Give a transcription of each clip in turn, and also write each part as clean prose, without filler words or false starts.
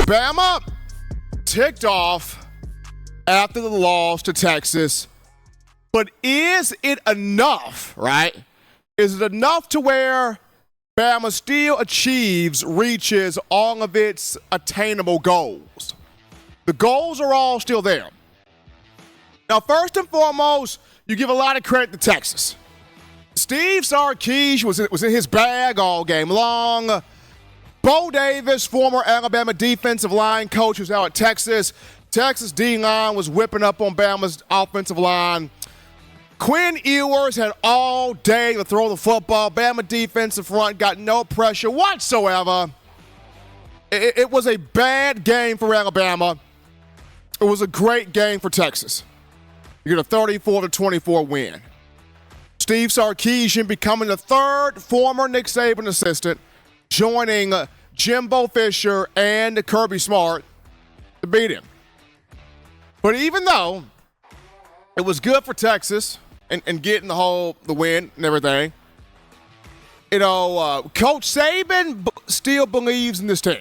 Bama ticked off after the loss to Texas, but is it enough, right? Is it enough to where Bama still reaches all of its attainable goals? The goals are all still there. Now, first and foremost, you give a lot of credit to Texas. Steve Sarkisian was in his bag all game long. Bo Davis, former Alabama defensive line coach, who's out at Texas. Texas D-line was whipping up on Bama's offensive line. Quinn Ewers had all day to throw the football. Bama defensive front got no pressure whatsoever. It was a bad game for Alabama. It was a great game for Texas. You get a 34-24 win. Steve Sarkisian becoming the third former Nick Saban assistant, joining Jimbo Fisher and Kirby Smart to beat him. But even though it was good for Texas and getting the win and everything, Coach Saban still believes in this team.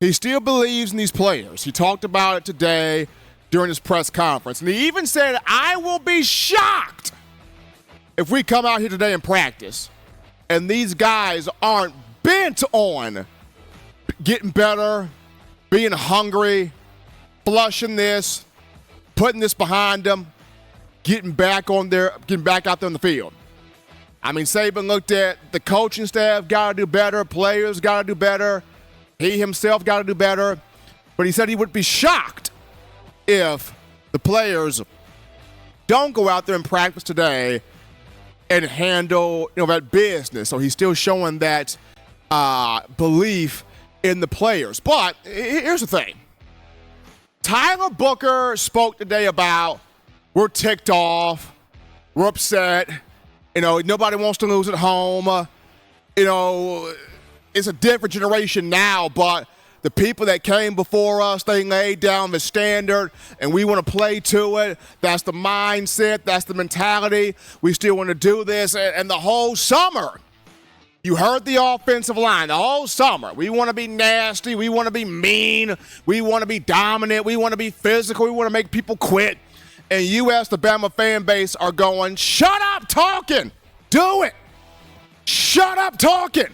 He still believes in these players. He talked about it today during his press conference. And he even said, I will be shocked if we come out here today and practice and these guys aren't bent on getting better, being hungry, flushing this, putting this behind them, getting back out there on the field. I mean, Saban looked at the coaching staff, got to do better, players got to do better, he himself got to do better, but he said he would be shocked if the players don't go out there and practice today and handle that business. So he's still showing that belief in the players. But here's the thing. Tyler Booker spoke today about we're ticked off, we're upset, nobody wants to lose at home. It's a different generation now, but the people that came before us, they laid down the standard, and we want to play to it. That's the mindset. That's the mentality. We still want to do this. And the whole summer, you heard the offensive line. The whole summer, we want to be nasty. We want to be mean. We want to be dominant. We want to be physical. We want to make people quit. And you, as the Bama fan base, are going, shut up talking. Do it. Shut up talking.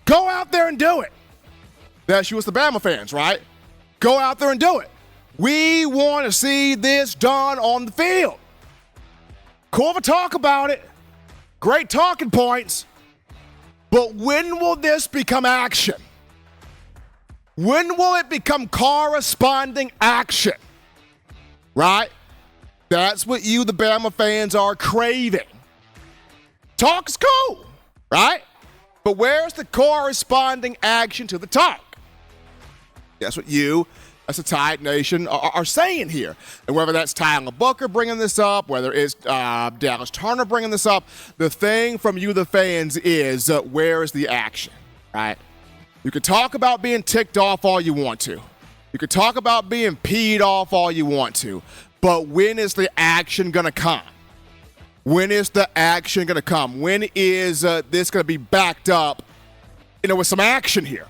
Go out there and do it. That's you as the Bama fans, right? Go out there and do it. We want to see this done on the field. Cool to talk about it. Great talking points. But when will this become action? When will it become corresponding action? Right? That's what you, the Bama fans, are craving. Talk is cool, right? But where's the corresponding action to the talk? That's what you, as a Tide Nation, are saying here. And whether that's Tyler Booker bringing this up, whether it's Dallas Turner bringing this up, the thing from you, the fans, is where is the action, right? You can talk about being ticked off all you want to. You can talk about being peed off all you want to. But when is the action going to come? When is the action going to come? When is this going to be backed up, with some action here?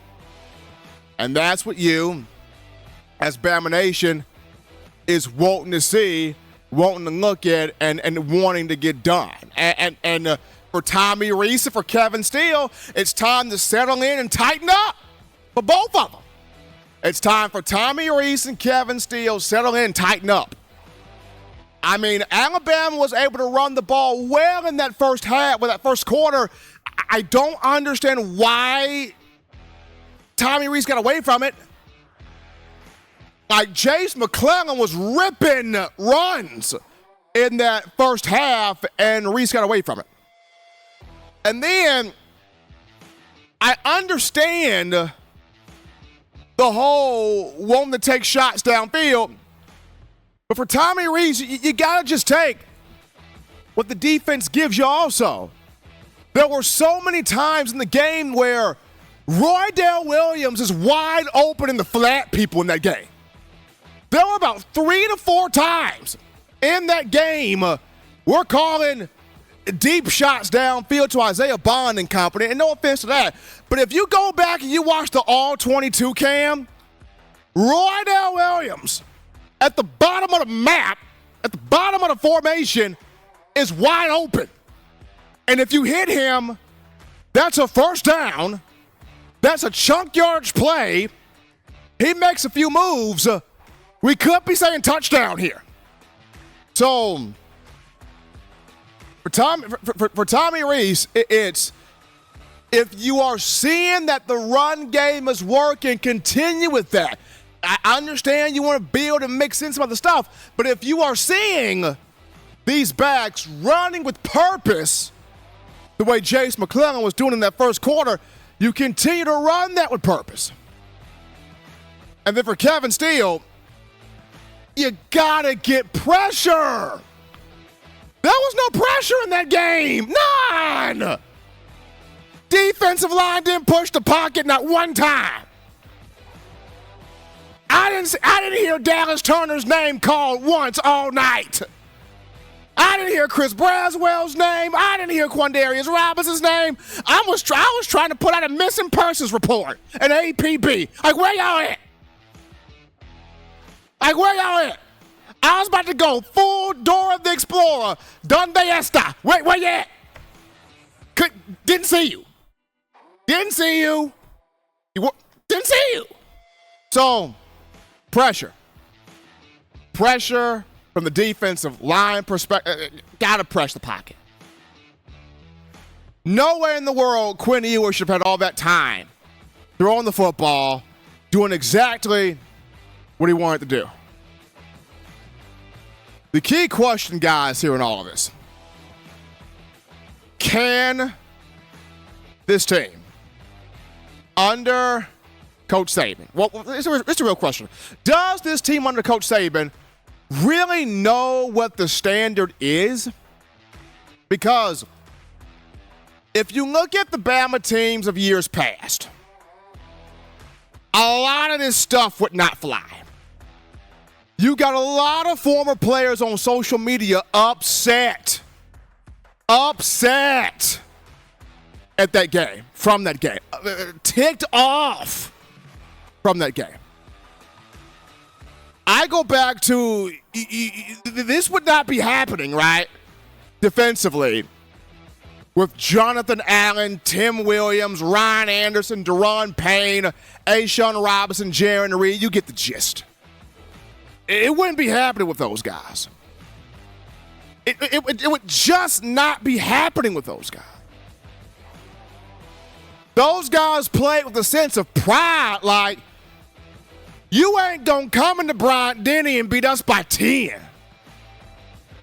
And that's what you, as Bama Nation, is wanting to see, wanting to look at, and wanting to get done. And for Tommy Reese and for Kevin Steele, it's time to settle in and tighten up for both of them. It's time for Tommy Reese and Kevin Steele settle in and tighten up. I mean, Alabama was able to run the ball well in that first half, with that first quarter. I don't understand why Tommy Reese got away from it. Like, Chase McClellan was ripping runs in that first half, and Reese got away from it. And then I understand the whole wanting to take shots downfield. But for Tommy Reese, you got to just take what the defense gives you also. There were so many times in the game where Roydell Williams is wide open in the flat people in that game. There were about 3 to 4 times in that game we're calling deep shots downfield to Isaiah Bond and company, and no offense to that, but if you go back and you watch the All-22 cam, Roy Dale Williams at the bottom of the map, at the bottom of the formation, is wide open. And if you hit him, that's a first down. That's a chunk yardage play. He makes a few moves. We could be saying touchdown here. So, for Tommy Reese, it's if you are seeing that the run game is working, continue with that. I understand you want to build and mix in some other stuff, but if you are seeing these backs running with purpose, the way Jace McClellan was doing in that first quarter, you continue to run that with purpose. And then for Kevin Steele, you gotta get pressure. There was no pressure in that game. None. Defensive line didn't push the pocket not one time. I didn't hear Dallas Turner's name called once all night. I didn't hear Chris Braswell's name. I didn't hear Quandarius Robinson's name. I was trying to put out a missing persons report, an APB. Like, where y'all at? I was about to go full Dora the Explorer. Donde esta? Where you at? Didn't see you. Didn't see you. Didn't see you. So, pressure. Pressure from the defensive line perspective. Gotta press the pocket. Nowhere in the world Quinn Ewers should have had all that time throwing the football, doing exactly what he wanted to do. The key question, guys, here in all of this: can this team, under Coach Saban, well, it's a real question. Does this team under Coach Saban really know what the standard is? Because if you look at the Bama teams of years past, a lot of this stuff would not fly. You got a lot of former players on social media upset at that game, from that game, ticked off from that game. I go back to, this would not be happening, right? Defensively, with Jonathan Allen, Tim Williams, Ryan Anderson, Deron Payne, A'Shawn Robinson, Jaron Reed. You get the gist. It wouldn't be happening with those guys. It would just not be happening with those guys. Those guys played with a sense of pride, like, you ain't gonna come into Bryant-Denny and beat us by 10.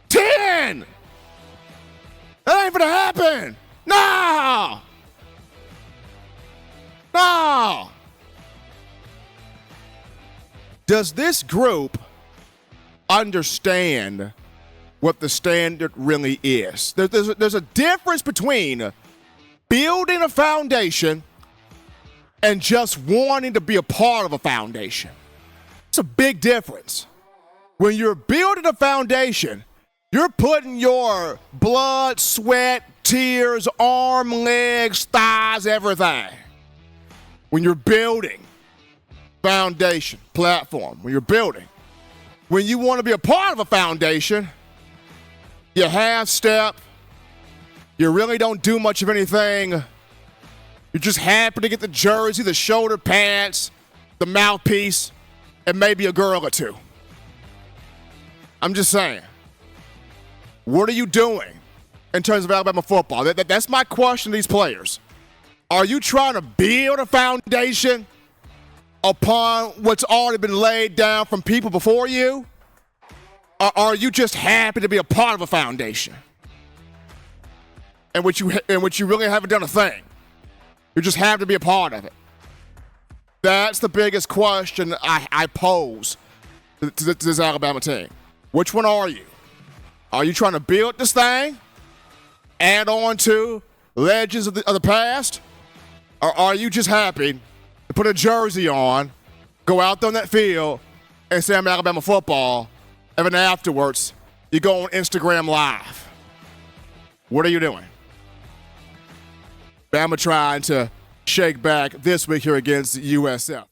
10! That ain't gonna happen. No! Does this group understand what the standard really is? There's a difference between building a foundation and just wanting to be a part of a foundation. It's a big difference. When you're building a foundation, you're putting your blood, sweat, tears, arm, legs, thighs, everything. When you're building foundation, platform, when you want to be a part of a foundation, you half step, you really don't do much of anything. You're just happy to get the jersey, the shoulder pads, the mouthpiece, and maybe a girl or two. I'm just saying. What are you doing in terms of Alabama football? That's my question to these players. Are you trying to build a foundation upon what's already been laid down from people before you? Or are you just happy to be a part of a foundation? In which you really haven't done a thing. You just happy to be a part of it. That's the biggest question I pose to this Alabama team. Which one are you? Are you trying to build this thing, add on to legends of the past? Or are you just happy to put a jersey on, go out there on that field, and say I'm Alabama football, and then afterwards, you go on Instagram Live? What are you doing? Bama trying to shake back this week here against USF.